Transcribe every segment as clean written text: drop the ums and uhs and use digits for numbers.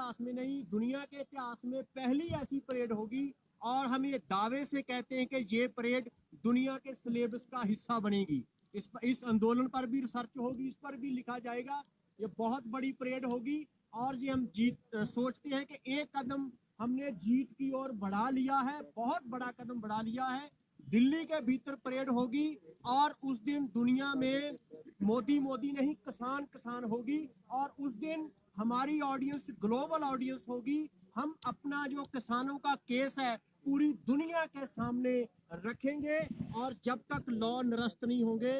इतिहास में नहीं, दुनिया के इतिहास में पहली ऐसी परेड होगी। और हम ये दावे से कहते हैं कि ये परेड दुनिया के सिलेबस का हिस्सा बनेगी। इस आंदोलन पर भी रिसर्च होगी, इस पर भी लिखा जाएगा। ये बहुत बड़ी परेड होगी और ये हम सोचते हैं कि एक कदम हमने जीत की ओर बढ़ा लिया है, बहुत बड़ा कदम बढ़ा लिया है। दिल्ली के भीतर परेड होगी और उस दिन दुनिया में मोदी मोदी नहीं, किसान किसान होगी। और उस दिन हमारी ऑडियंस ग्लोबल ऑडियंस होगी। हम अपना जो किसानों का केस है पूरी दुनिया के सामने रखेंगे और जब तक लॉ निरस्त नहीं होंगे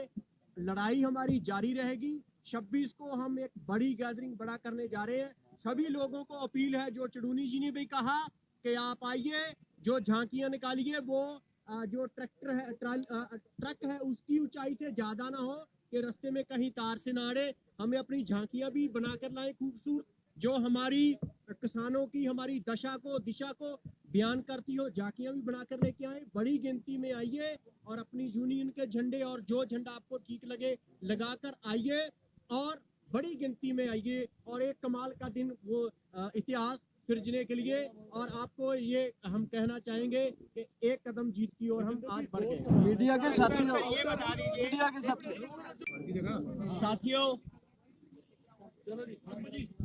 लड़ाई हमारी जारी रहेगी। 26 को हम एक बड़ी गैदरिंग बड़ा करने जा रहे हैं। सभी लोगों को अपील है, जो चुड़ूनी जी ने भी कहा कि आप आइए, जो झांकियां निकालिए, वो जो ट्रक है उसकी ऊंचाई से ज्यादा ना हो कि रास्ते में कहीं तार से ना अड़े। हमें अपनी झांकियां भी बनाकर लाएं खूबसूरत, जो हमारी किसानों की हमारी दशा को दिशा को बयान करती हो। झांकियां भी बनाकर लेके आए, बड़ी गिनती में आइए और अपनी यूनियन के झंडे और जो झंडा आपको ठीक लगे लगाकर आइए और बड़ी गिनती में आइए। और एक कमाल का दिन वो इतिहास सृजने के लिए। और आपको ये हम कहना चाहेंगे कि एक कदम जीत की ओर हम आज बढ़ गए। मीडिया के साथियों, ये बता दीजिए, मीडिया के साथियों,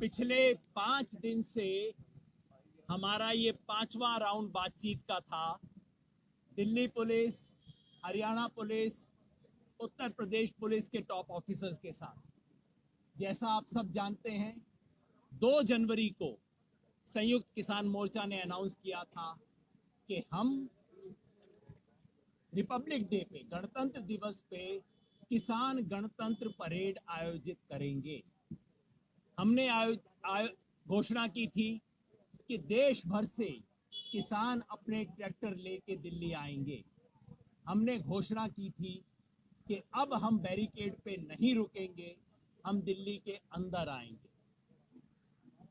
पिछले 5 दिन से हमारा ये 5वां राउंड बातचीत का था। Delhi police, Haryana police, Uttar Pradesh police के टॉप ऑफिसर्स के साथ। जैसा आप सब जानते हैं, 2 जनवरी को संयुक्त किसान मोर्चा ने अनाउंस किया था कि हम रिपब्लिक डे पे, गणतंत्र दिवस पे किसान गणतंत्र परेड आयोजित करेंगे। हमने घोषणा की थी कि देश भर से किसान अपने ट्रैक्टर लेके दिल्ली आएंगे। हमने घोषणा की थी कि अब हम बैरिकेड पे नहीं रुकेंगे, हम दिल्ली के अंदर आएंगे।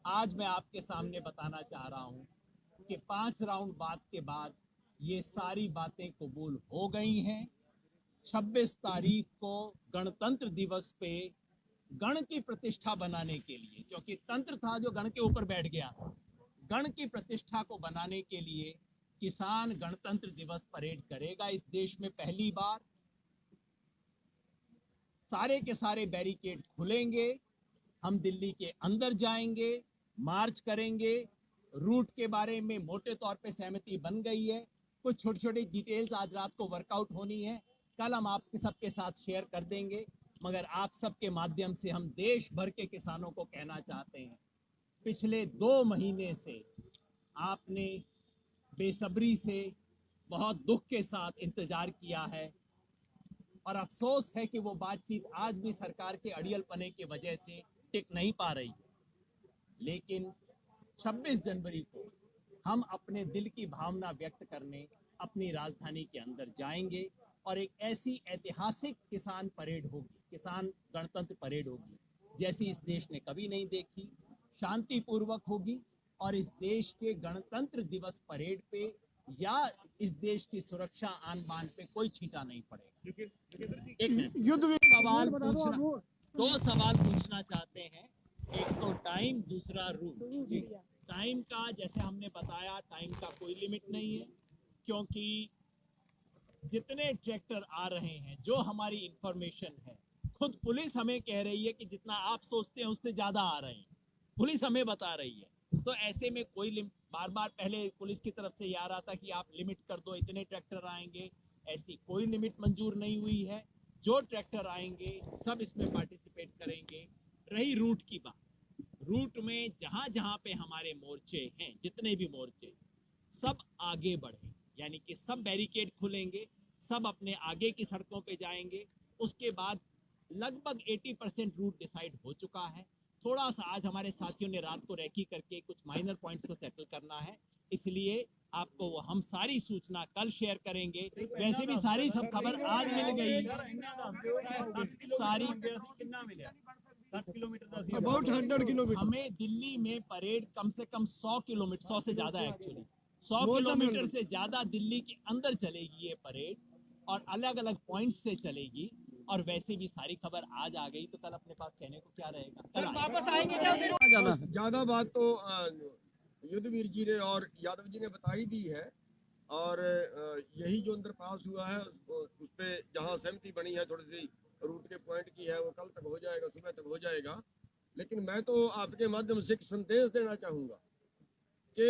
आज मैं आपके सामने बताना चाह रहा हूं कि 5 राउंड बात के बाद ये सारी बातें कबूल हो गई हैं। 26 तारीख को गणतंत्र दिवस पे गण की प्रतिष्ठा बनाने के लिए, क्योंकि तंत्र था जो गण के ऊपर बैठ गया, गण की प्रतिष्ठा को बनाने के लिए किसान गणतंत्र दिवस परेड करेगा इस देश में पहली बार। सारे के सारे बैरिकेड खुलेंगे, हम दिल्ली के अंदर जाएंगे, मार्च करेंगे। रूट के बारे में मोटे तौर पे सहमति बन गई है। कुछ छोटी छोटी डिटेल्स आज रात को वर्कआउट होनी है, कल हम आपके सबके साथ शेयर कर देंगे। मगर आप सबके माध्यम से हम देश भर के किसानों को कहना चाहते हैं, पिछले 2 महीने से आपने बेसब्री से, बहुत दुख के साथ इंतजार किया है और अफसोस है कि वो बातचीत आज भी सरकार के अड़ियलपने की वजह से टिक नहीं पा रही। लेकिन 26 जनवरी को हम अपने दिल की भावना व्यक्त करने अपनी राजधानी के अंदर जाएंगे और एक ऐसी ऐतिहासिक किसान परेड होगी, किसान गणतंत्र परेड होगी, जैसी इस देश ने कभी नहीं देखी। शांतिपूर्वक होगी और इस देश के गणतंत्र दिवस परेड पे या इस देश की सुरक्षा आन बान पे कोई छींटा नहीं पड़ेगा। एक सवाल पूछना, 2 सवाल पूछना चाहते हैं, एक तो टाइम, दूसरा रूट। टाइम का जैसे हमने बताया, टाइम का कोई लिमिट नहीं है, क्योंकि जितने ट्रैक्टर आ रहे हैं, जो हमारी इंफॉर्मेशन है, खुद पुलिस हमें कह रही है कि जितना आप सोचते हैं उससे ज्यादा आ रहे हैं, पुलिस हमें बता रही है। तो ऐसे में कोई बार बार पहले पुलिस की तरफ से ये आ रहा था कि आप लिमिट कर दो, इतने ट्रैक्टर आएंगे, ऐसी कोई लिमिट मंजूर नहीं हुई है। जो ट्रैक्टर आएंगे सब इसमें पार्टिसिपेट करेंगे। रही रूट की बात, रूट में जहां जहां पे हमारे मोर्चे हैं, जितने भी मोर्चे, सब आगे बढ़े, यानी कि सब बैरिकेड खुलेंगे, सब अपने आगे की सड़कों पे जाएंगे। उसके बाद लगभग 80% रूट डिसाइड हो चुका है। थोड़ा सा आज हमारे साथियों ने रात को रेकी करके कुछ माइनर पॉइंट्स को सेटल करना है, इसलिए आपको वो हम सारी सूचना कल शेयर करेंगे। वैसे भी सारी सब खबर आज मिल गई, सारी 60 किलोमीटर। हमें दिल्ली में परेड कम से कम 100 किलोमीटर, 100 से ज्यादा एक्चुअली 100 किलोमीटर से ज्यादा दिल्ली के अंदर चलेगी ये परेड और अलग अलग पॉइंट्स से चलेगी। और वैसे भी सारी खबर आज आ गई तो कल अपने पास कहने को क्या रहेगा? कल आएगा। बस ज्यादा बात तो युद्धवीर जी ने और यादव जी ने बता ही दी है, और यही जो अंदर पास हुआ है उस पे जहाँ सहमति बनी है थोड़ी सी रूट के पॉइंट की है, वो कल तक हो जाएगा, सुबह तक हो जाएगा। लेकिन मैं तो आपके माध्यम से एक संदेश देना चाहूँगा कि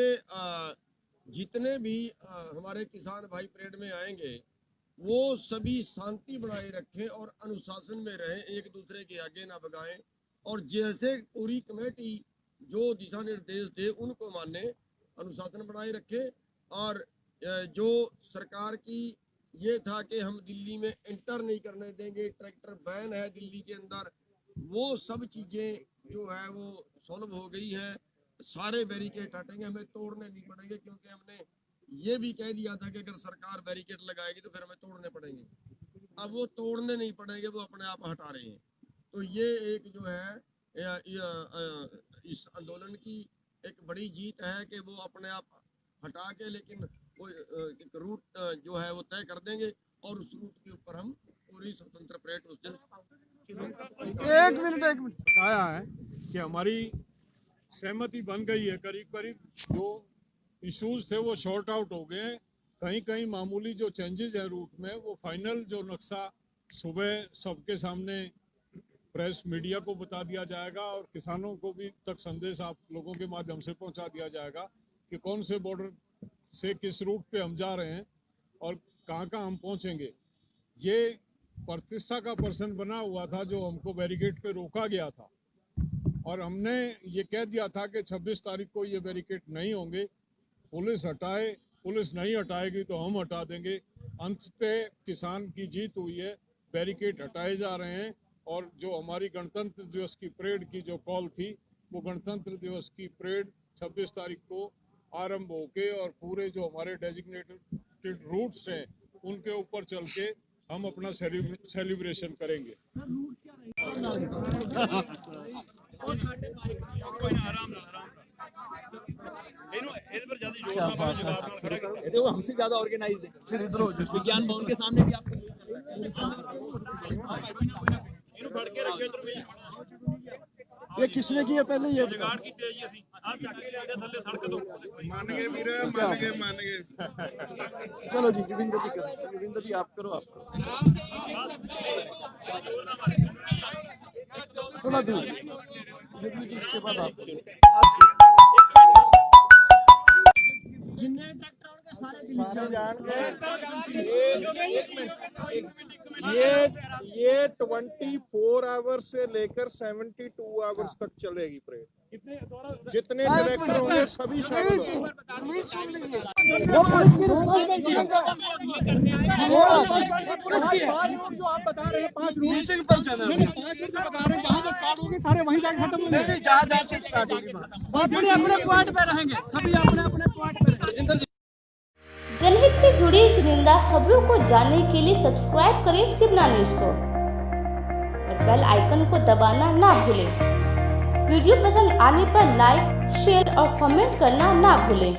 जितने भी हमारे किसान भाई परेड में आएंगे वो सभी शांति बनाए रखें और अनुशासन में रहें, एक दूसरे के आगे ना भगाएं, और जैसे पूरी कमेटी जो दिशा निर्देश दे उनको माने, अनुशासन बनाए रखें। और जो सरकार की ये था कि हम दिल्ली में एंटर नहीं करने देंगे, ट्रैक्टर बैन है दिल्ली के अंदर, वो सब चीज़ें जो है वो सॉल्व हो गई है। सारे बैरिकेड हटेंगे, हमें तोड़ने नहीं पड़ेंगे, क्योंकि हमने ये भी कह दिया था कि अगर सरकार बैरिकेड लगाएगी तो फिर हमें तोड़ने पड़ेंगे। अब वो तोड़ने नहीं पड़ेंगे, वो अपने आप हटा रहे हैं। तो ये एक जो है इस आंदोलन की एक बड़ी जीत है कि वो अपने आप हटा के, लेकिन वो एक रूट जो है वो तय कर देंगे, और उस रूट के ऊपर हम पूरी स्वतंत्र परेड उस दिन। एक मिनट बताया है कि हमारी सहमति बन गई है, करीब करीब जो इश्यूज थे वो शॉर्ट आउट हो गए हैं। कहीं कहीं मामूली जो चेंजेस हैं रूट में, वो फाइनल जो नक्शा सुबह सबके सामने प्रेस मीडिया को बता दिया जाएगा, और किसानों को भी तक संदेश आप लोगों के माध्यम से पहुंचा दिया जाएगा कि कौन से बॉर्डर से किस रूट पे हम जा रहे हैं और कहाँ कहाँ हम पहुंचेंगे। ये प्रतिष्ठा का प्रश्न बना हुआ था जो हमको बैरिकेड पे रोका गया था, और हमने ये कह दिया था कि 26 तारीख को ये बैरिकेड नहीं होंगे, पुलिस हटाए, पुलिस नहीं हटाएगी तो हम हटा देंगे। अंततः किसान की जीत हुई है, बैरिकेड हटाए जा रहे हैं, और जो हमारी गणतंत्र दिवस की परेड की जो कॉल थी, वो गणतंत्र दिवस की परेड 26 तारीख को आरंभ होके और पूरे जो हमारे डेजिग्नेटेड रूट्स हैं उनके ऊपर चल के हम अपना सेलिब्रेशन करेंगे। देखो हमसे ज्यादा ऑर्गेनाइज्ड है। फिर इधर विज्ञान भवन के सामने भी आप ये किसने किया पहले? ये मान गए वीर, मान गए। चलो जी, गोविंदर जी करो, गोविंदर जी आप करो, थोड़ा दूर जी, इसके बाद आप जिन्ने ट्रैक्टर होंगे सारे जान ये 24 आवर्स से लेकर 72 आवर्स तक चलेगी परेड। जितने डायरेक्टर होंगे सभी शामिल होंगे। जो आप बता रहे हैं 5 रूट मीटिंग पर चल रहे हैं, 5 रूट बता रहे हैं, जहां से स्टार्ट होगी सारे वहीं जाके खत्म होंगे। नहीं, जहां से स्टार्ट होगी अपने अपने पॉइंट पे रहेंगे, सभी अपने अपने पॉइंट पे रहेंगे। जनहित से जुड़ी चुनिंदा खबरों को जानने के लिए सब्सक्राइब करें शिवना न्यूज को और बेल आइकन को दबाना ना भूलें। वीडियो पसंद आने पर लाइक, शेयर और कमेंट करना ना भूलें।